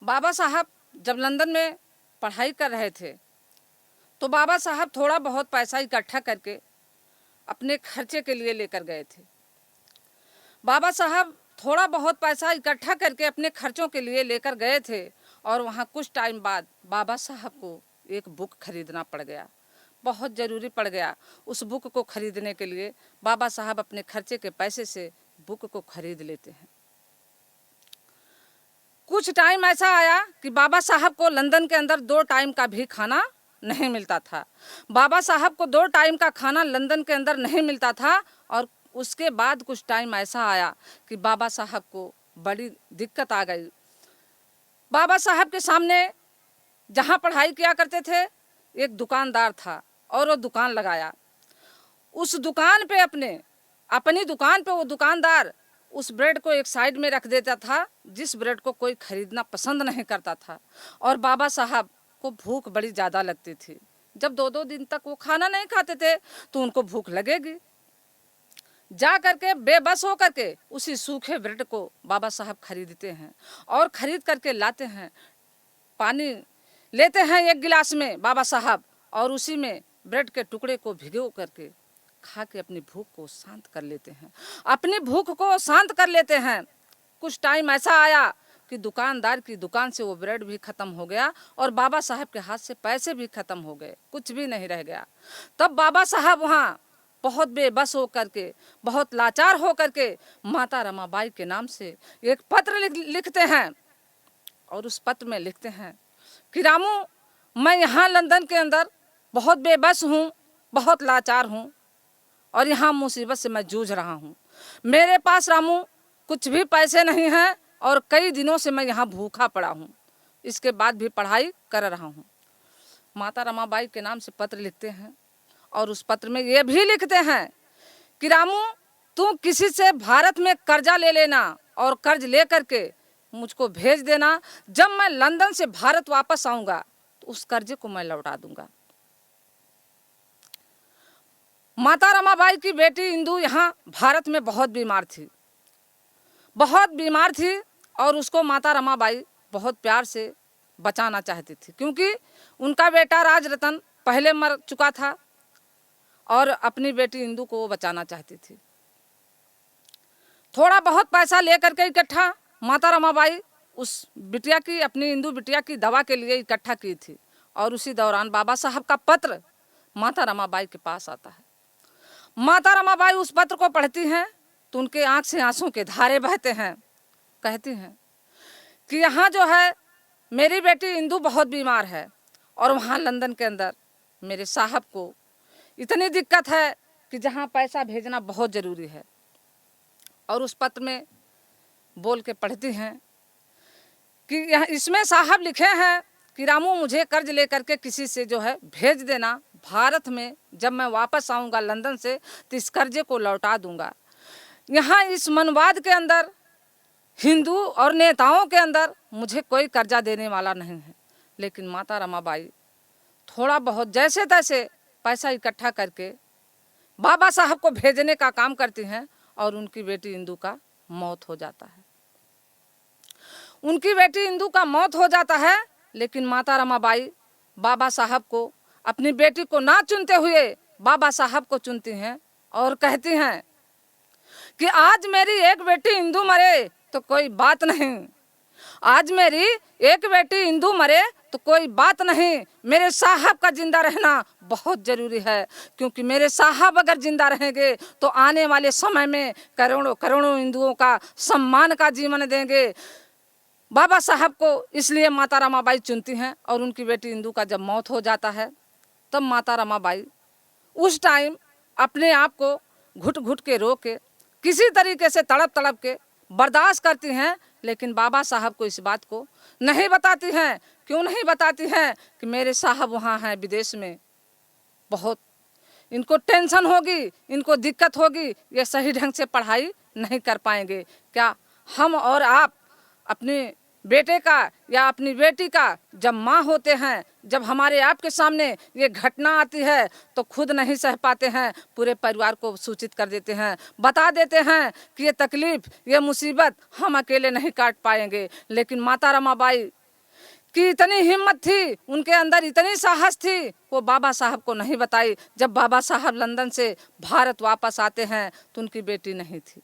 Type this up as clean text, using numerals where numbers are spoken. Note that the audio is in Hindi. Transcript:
बाबा साहब जब लंदन में पढ़ाई कर रहे थे तो बाबा साहब थोड़ा बहुत पैसा इकट्ठा करके अपने खर्चे के लिए लेकर गए थे। बाबा साहब थोड़ा बहुत पैसा इकट्ठा करके अपने खर्चों के लिए लेकर गए थे और वहाँ कुछ टाइम बाद बाबा साहब को एक बुक खरीदना पड़ गया, बहुत ज़रूरी पड़ गया। उस बुक को खरीदने के लिए बाबा साहब अपने खर्चे के पैसे से बुक को खरीद लेते हैं। कुछ टाइम ऐसा आया कि बाबा साहब को लंदन के अंदर 2 टाइम का भी खाना नहीं मिलता था। बाबा साहब को 2 टाइम का खाना लंदन के अंदर नहीं मिलता था और उसके बाद कुछ टाइम ऐसा आया कि बाबा साहब को बड़ी दिक्कत आ गई। बाबा साहब के सामने जहाँ पढ़ाई किया करते थे एक दुकानदार था और वो दुकान लगाया। उस दुकान पे अपनी दुकान पे वो दुकानदार उस ब्रेड को एक साइड में रख देता था जिस ब्रेड को कोई खरीदना पसंद नहीं करता था। और बाबा साहब को भूख बड़ी ज़्यादा लगती थी। जब 2-2 दिन तक वो खाना नहीं खाते थे तो उनको भूख लगेगी। जा करके बेबस हो करके उसी सूखे ब्रेड को बाबा साहब खरीदते हैं और खरीद करके लाते हैं। पानी लेते हैं एक गिलास में बाबा साहब और उसी में ब्रेड के टुकड़े को भिगो करके खा के अपनी भूख को शांत कर लेते हैं। अपनी भूख को शांत कर लेते हैं। कुछ टाइम ऐसा आया कि दुकानदार की दुकान से वो ब्रेड भी ख़त्म हो गया और बाबा साहब के हाथ से पैसे भी ख़त्म हो गए, कुछ भी नहीं रह गया। तब बाबा साहब वहाँ बहुत बेबस हो करके, बहुत लाचार हो करके माता रमाबाई के नाम से एक पत्र लिखते हैं और उस पत्र में लिखते हैं कि रामू, मैं यहाँ लंदन के अंदर बहुत बेबस हूँ, बहुत लाचार हूँ और यहाँ मुसीबत से मैं जूझ रहा हूँ। मेरे पास रामू कुछ भी पैसे नहीं हैं और कई दिनों से मैं यहाँ भूखा पड़ा हूँ, इसके बाद भी पढ़ाई कर रहा हूँ। माता रमाबाई के नाम से पत्र लिखते हैं और उस पत्र में ये भी लिखते हैं कि रामू, तू किसी से भारत में कर्जा ले लेना और कर्ज ले करके मुझको भेज देना। जब मैं लंदन से भारत वापस आऊँगा तो उस कर्जे को मैं लौटा दूंगा। माता रमाबाई की बेटी इंदू यहाँ भारत में बहुत बीमार थी और उसको माता रमाबाई बहुत प्यार से बचाना चाहती थी क्योंकि उनका बेटा राजरतन पहले मर चुका था और अपनी बेटी इंदू को वो बचाना चाहती थी। थोड़ा बहुत पैसा लेकर के इकट्ठा माता रमाबाई उस बिटिया की, अपनी इंदू बिटिया की दवा के लिए इकट्ठा की थी और उसी दौरान बाबा साहब का पत्र माता रमाबाई के पास आता है। माता रमाबाई उस पत्र को पढ़ती हैं तो उनके आंख से आंसू के धारे बहते हैं। कहती हैं कि यहाँ जो है मेरी बेटी इंदू बहुत बीमार है और वहाँ लंदन के अंदर मेरे साहब को इतनी दिक्कत है कि जहाँ पैसा भेजना बहुत ज़रूरी है। और उस पत्र में बोल के पढ़ती हैं कि यहाँ इसमें साहब लिखे हैं कि रामू, मुझे कर्ज लेकर के किसी से जो है भेज देना भारत में। जब मैं वापस आऊँगा लंदन से तो इस कर्जे को लौटा दूंगा। यहाँ इस मनवाद के अंदर, हिंदू और नेताओं के अंदर मुझे कोई कर्जा देने वाला नहीं है। लेकिन माता रमाबाई थोड़ा बहुत जैसे तैसे पैसा इकट्ठा करके बाबा साहब को भेजने का काम करती हैं और उनकी बेटी इंदू का मौत हो जाता है। उनकी बेटी इंदू का मौत हो जाता है लेकिन माता रमाबाई बाबा साहब को, अपनी बेटी को ना चुनते हुए बाबा साहब को चुनती हैं और कहती हैं कि आज मेरी एक बेटी इंदू मरे तो कोई बात नहीं, आज मेरी एक बेटी इंदू मरे तो कोई बात नहीं, मेरे साहब का जिंदा रहना बहुत ज़रूरी है क्योंकि मेरे साहब अगर जिंदा रहेंगे तो आने वाले समय में करोड़ों करोड़ों हिंदुओं का सम्मान का जीवन देंगे। बाबा साहब को इसलिए माता रमाबाई चुनती हैं और उनकी बेटी इंदू का जब मौत हो जाता है तब माता रमाबाई उस टाइम अपने आप को घुट घुट के रो के किसी तरीके से तड़प तड़प के बर्दाश्त करती हैं। लेकिन बाबा साहब को इस बात को नहीं बताती हैं। क्यों नहीं बताती हैं? कि मेरे साहब वहाँ हैं विदेश में, बहुत इनको टेंशन होगी, इनको दिक्कत होगी, ये सही ढंग से पढ़ाई नहीं कर पाएंगे। क्या हम और आप अपने बेटे का या अपनी बेटी का जब माँ होते हैं, जब हमारे आपके सामने ये घटना आती है तो खुद नहीं सह पाते हैं, पूरे परिवार को सूचित कर देते हैं, बता देते हैं कि ये तकलीफ़, ये मुसीबत हम अकेले नहीं काट पाएंगे। लेकिन माता रमाबाई कि इतनी हिम्मत थी उनके अंदर, इतनी साहस थी, वो बाबा साहब को नहीं बताई। जब बाबा साहब लंदन से भारत वापस आते हैं तो उनकी बेटी नहीं थी।